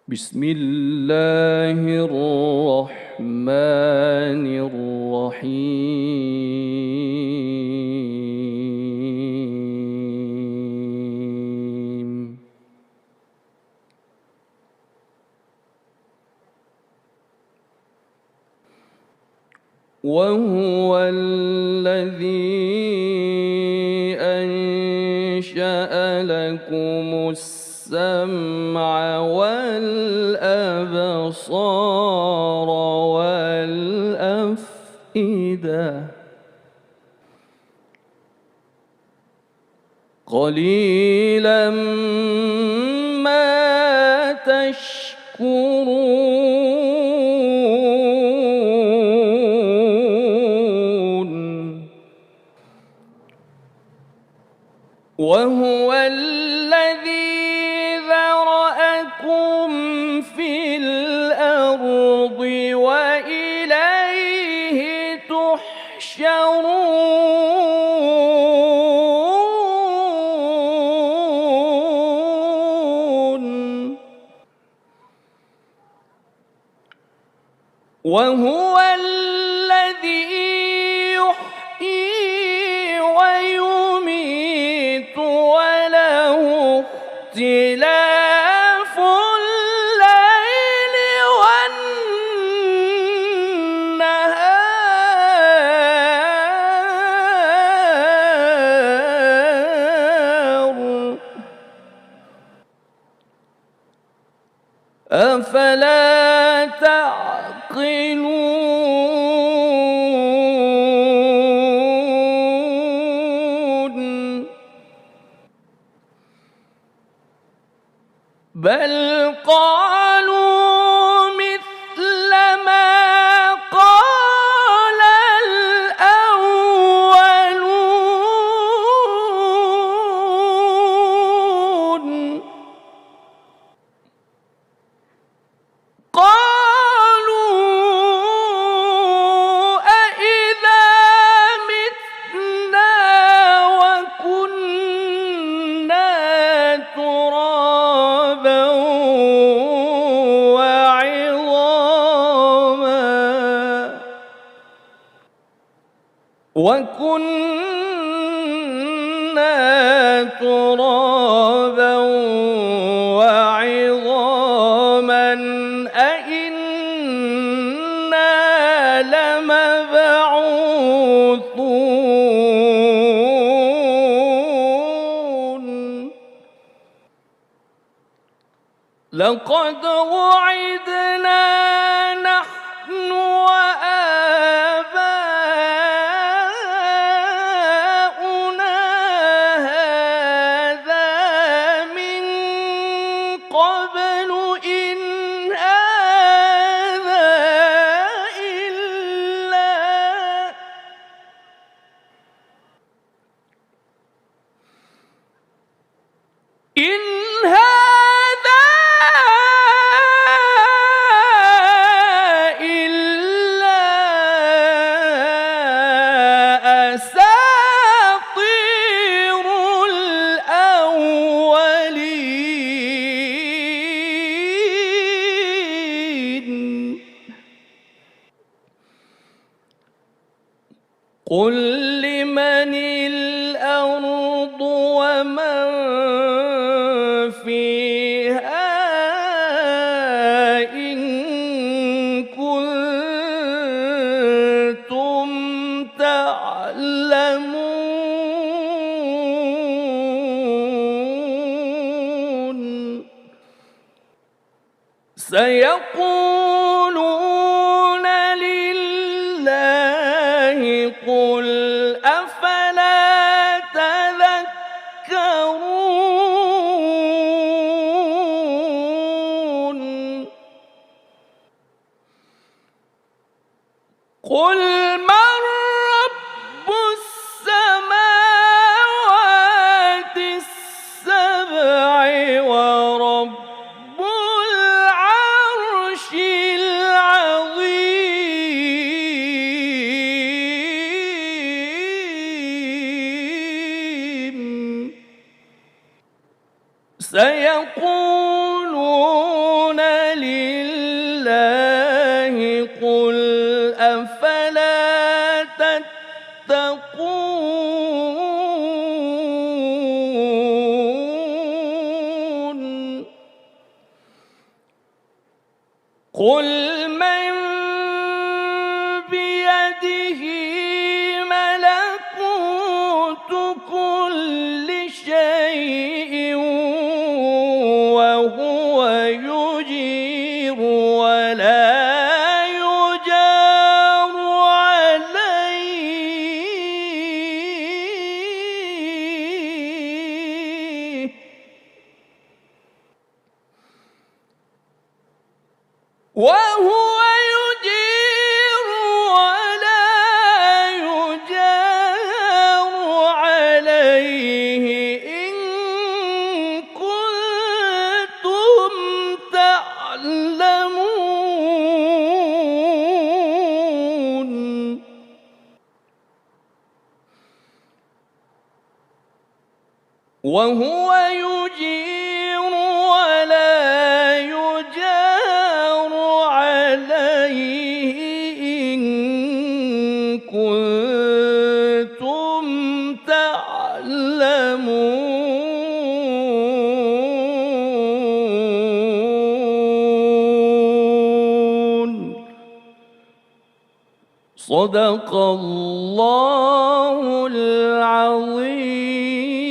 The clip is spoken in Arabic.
بسم الله الرحمن الرحيم. وهو الذي أنشأ لكم السمع والأبصار والأفئدة قليلا ما تشكرون. وهو الذي ذرأكم في الأرض وإليه تحشرون. وهو الذي يحيي ويميت وله اختلاف الليل والنهار أفلا تعقلون. بل قالوا مثل ما قال الأولون. قالوا أإذا متنا وكنا ترابا وعظاما أإنا لمبعوثون. لقد وعدنا نحن وآباؤنا هذا من قبل إن هذا إلا أساطير الأولين. قل لمن الأرض ومن فيها إن كنتم تعلمون. سيقولون لله قل أفلا تذكرون. قل من رب السماوات السبع ورب العرش العظيم. سيقولون قل من بيده ملكوت كل شيء وهو يجير ولا يجار عليه وهو يجير ولا يجار عليه إن كنتم تعلمون وهو يجير ولا يجار عليه إن كنتم تعلمون صدق الله العظيم.